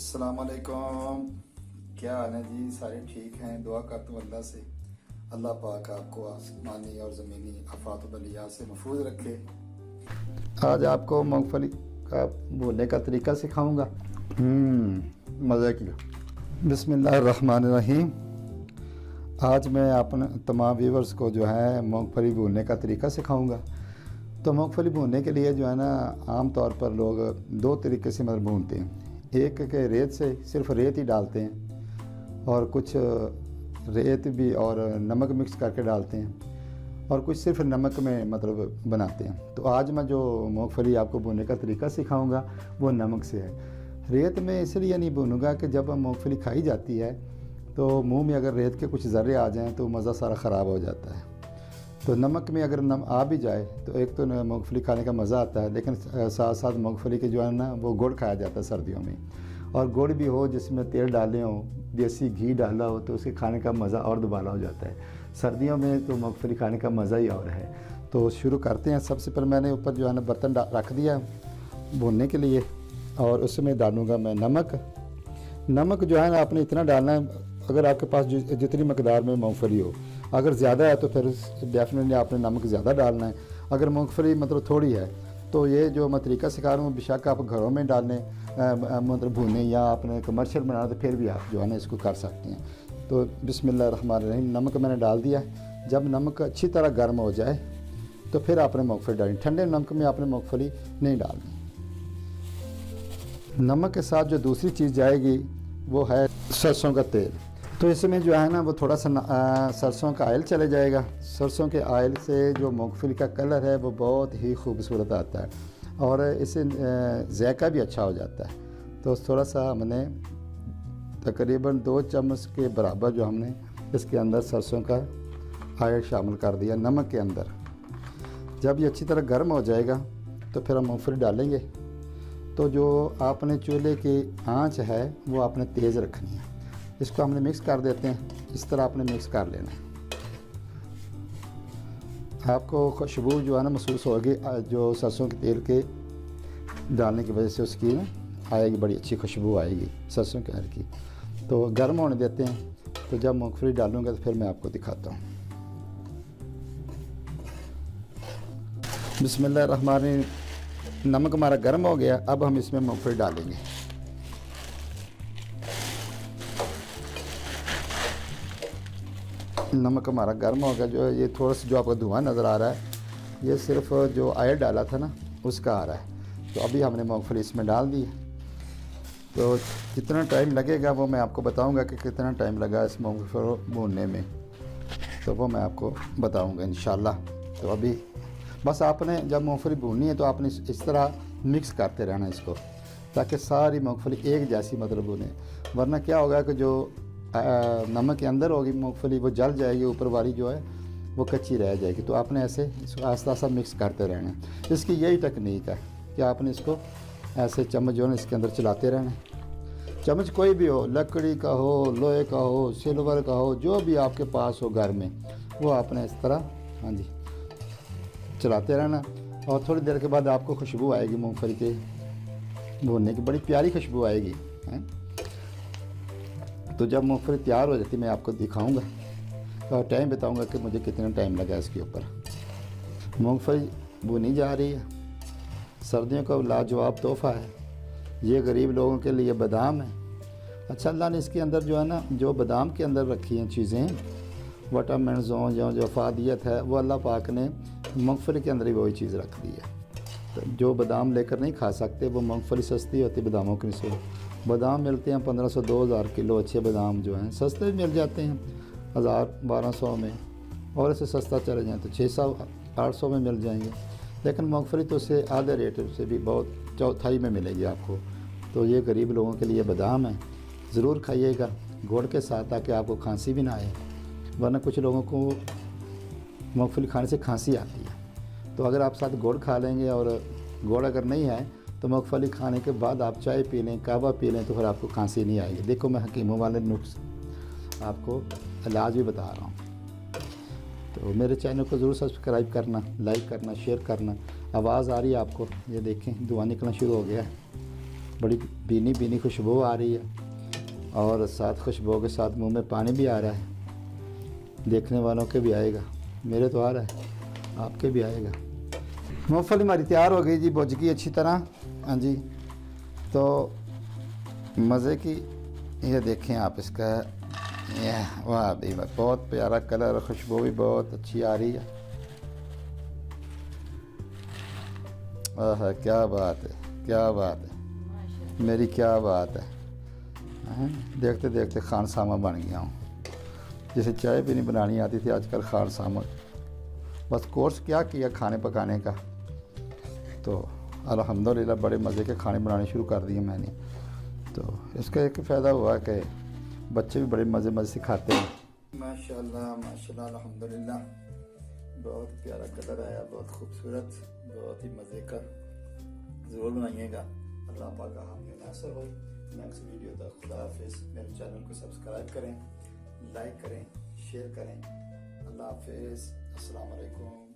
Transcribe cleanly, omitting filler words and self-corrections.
अस्सलाम वालेकुम। क्या हाल है जी? सारे ठीक हैं? दुआ करता हूँ अल्लाह से अल्लाह पाक आपको आसमानी और ज़मीनी आफात बलिया से महफूज रखे। आज आपको मूंगफली का भूनने का तरीका सिखाऊंगा। मज़े की। बिस्मिल्लाहिर्रहमानिर्रहीम। आज मैं अपने तमाम व्यूवर्स को जो है मूंगफली भूनने का तरीका सिखाऊंगा। तो मूंगफली भूनने के लिए जो है ना, आम तौर पर लोग दो तरीके से मतलब भूनते हैं। एक के रेत से सिर्फ रेत ही डालते हैं, और कुछ रेत भी और नमक मिक्स करके डालते हैं, और कुछ सिर्फ नमक में मतलब बनाते हैं। तो आज मैं जो मूंगफली आपको भूनने का तरीका सिखाऊंगा वो नमक से है। रेत में इसलिए नहीं भूनूंगा कि जब मूंगफली खाई जाती है तो मुंह में अगर रेत के कुछ ज़र्रे आ जाएं तो मज़ा सारा ख़राब हो जाता है। तो नमक में अगर नम आ भी जाए तो एक तो मूंगफली खाने का मज़ा आता है, लेकिन साथ साथ मूंगफली के जो है ना वो गुड़ खाया जाता है सर्दियों में। और गुड़ भी हो जिसमें तेल डाले हो, देसी घी डाला हो, तो उसके खाने का मज़ा और दुबारा हो जाता है। सर्दियों में तो मूंगफली खाने का मज़ा ही और है। तो शुरू करते हैं। सबसे पहले मैंने ऊपर जो है ना बर्तन रख दिया भूनने के लिए, और उसमें डालूँगा मैं नमक। नमक जो है ना आपने इतना डालना है अगर आपके पास जितनी मकदार में मूंगफली हो। अगर ज़्यादा है तो फिर डेफिनेटली आपने नमक ज़्यादा डालना है। अगर मूंगफली मतलब थोड़ी है तो ये जो मैं तरीका सिखा रहा हूँ बेशक आप घरों में डालने मतलब भूने, या आपने कमर्शियल बनाना तो फिर भी आप जो है ना इसको कर सकते हैं। तो बिस्मिल्लाहिर्रहमानिर्रहीम, नमक मैंने डाल दिया। जब नमक अच्छी तरह गर्म हो जाए तो फिर आपने मूंगफली डालनी। ठंडे नमक में आपने मूंगफली नहीं डालनी। नमक के साथ जो दूसरी चीज़ जाएगी वो है सरसों का तेल। तो इसमें जो है ना वो थोड़ा सा सरसों का ऑयल चले जाएगा। सरसों के ऑयल से जो मूंगफली का कलर है वो बहुत ही खूबसूरत आता है, और इससे ज़ायका भी अच्छा हो जाता है। तो थोड़ा सा हमने तकरीबन 2 चम्मच के बराबर जो हमने इसके अंदर सरसों का ऑयल शामिल कर दिया नमक के अंदर। जब ये अच्छी तरह गर्म हो जाएगा तो फिर हम मूंगफली डालेंगे। तो जो आपने चूल्हे की आंच है वो आपने तेज़ रखनी है। इसको हमने मिक्स कर देते हैं। इस तरह आपने मिक्स कर लेना है। आपको खुशबू जो है ना महसूस होगी, जो सरसों के तेल के डालने की वजह से उसकी ना आएगी, बड़ी अच्छी खुशबू आएगी सरसों के तेल की। तो गर्म होने देते हैं। तो जब मूंगफली डालूंगा तो फिर मैं आपको दिखाता हूँ। बिस्मिल्लाहिर्रहमानिर्रहीम। नमक हमारा गर्म हो गया। अब हम इसमें मूंगफली डालेंगे। नमक हमारा गर्म हो गया। जो ये थोड़ा सा जो आपको धुआं नज़र आ रहा है ये सिर्फ जो ऑयल डाला था ना उसका आ रहा है। तो अभी हमने मूंगफली इसमें डाल दी है। तो कितना टाइम लगेगा वो मैं आपको बताऊंगा कि कितना टाइम लगा इस मूंगफली भूनने में, तो वो मैं आपको बताऊंगा इंशाल्लाह। तो अभी बस आपने जब मूंगफली भूननी है तो आपने इस तरह मिक्स करते रहना इसको, ताकि सारी मूंगफली एक जैसी मतलब भुने। वरना क्या होगा कि जो नमक के अंदर होगी मूंगफली वो जल जाएगी, ऊपर वाली जो है वो कच्ची रह जाएगी। तो आपने ऐसे इसको आस्ता आस्ता मिक्स करते रहना है। इसकी यही टेक्निक है कि आपने इसको ऐसे चम्मच जो है इसके अंदर चलाते रहना है। चम्मच कोई भी हो, लकड़ी का हो, लोहे का हो, सिल्वर का हो, जो भी आपके पास हो घर में, वो आपने इस तरह हाँ जी चलाते रहना। और थोड़ी देर के बाद आपको खुशबू आएगी मूंगफली के भूनने की, बड़ी प्यारी खुशबू आएगी हैं। तो जब मूंगफली तैयार हो जाती मैं आपको दिखाऊंगा और टाइम बताऊंगा कि मुझे कितना टाइम लगा इसके ऊपर। मूंगफली भुनी जा रही है। सर्दियों का लाजवाब तोहफ़ा है ये, गरीब लोगों के लिए बादाम है। अच्छा, अल्लाह ने इसके अंदर जो है ना, जो बादाम के अंदर रखी हैं चीज़ें, विटामिन जो अफादियत है, वो अल्लाह पाक ने मूंगफली के अंदर ही वही चीज़ रख दी है। तो जो बादाम लेकर नहीं खा सकते वो मूंगफली सस्ती होती है बादामों की निस्बत। बादाम मिलते हैं 1500-2000 किलो। अच्छे बादाम जो हैं सस्ते भी मिल जाते हैं 1000-1200 में, और इसे सस्ता चले जाए तो 600-800 में मिल जाएंगे। लेकिन मूंगफली तो उससे आधे रेट से भी बहुत चौथाई में मिलेगी आपको। तो ये गरीब लोगों के लिए बादाम है। ज़रूर खाइएगा गुड़ के साथ, ताकि आपको खांसी भी ना आए। वरना कुछ लोगों को मूंगफली खाने से खांसी आती है। तो अगर आप साथ गुड़ खा लेंगे, और गुड़ अगर नहीं है तो मूंगफली खाने के बाद आप चाय पी लें, कहवा पी लें, तो फिर आपको खांसी नहीं आएगी। देखो मैं हकीमों वाले नुस्ख आपको इलाज भी बता रहा हूँ। तो मेरे चैनल को ज़रूर सब्सक्राइब करना, लाइक करना, शेयर करना। आवाज़ आ रही है आपको? ये देखें धुआं निकलना शुरू हो गया है। बड़ी भीनी भीनी खुशबू आ रही है और साथ खुशबू के साथ मुंह में पानी भी आ रहा है। देखने वालों के भी आएगा, मेरे तो आ रहा है, आपके भी आएगा। मूँगफली हमारी तैयार हो गई जी, भुज गई अच्छी तरह। हाँ जी, तो मज़े की ये देखें आप इसका, वाह भाई वाह, बहुत प्यारा कलर, खुशबू भी बहुत अच्छी आ रही है। आह क्या बात है, क्या बात है मेरी, क्या बात है। देखते देखते खान सामा बन गया हूँ। जिसे चाय भी नहीं बनानी आती थी, आजकल खान सामा। बस कोर्स क्या किया खाने पकाने का, तो अल्हम्दुलिल्लाह बड़े मज़े के खाने बनाने शुरू कर दिए मैंने। तो इसका एक फ़ायदा हुआ कि बच्चे भी बड़े मज़े मज़े से खाते हैं। माशाल्लाह माशाल्लाह अल्हम्दुलिल्लाह, बहुत प्यारा कलर आया, बहुत खूबसूरत, बहुत ही मज़े का। ज़रूर बनाइएगा। अल्लाह पाक का हामी नासर हो। नेक्स्ट वीडियो तक खुदा हाफिज़। मेरे चैनल को सब्सक्राइब करें, लाइक करें, शेयर करें। अल्लाह हाफिज़, अस्सलाम वालेकुम।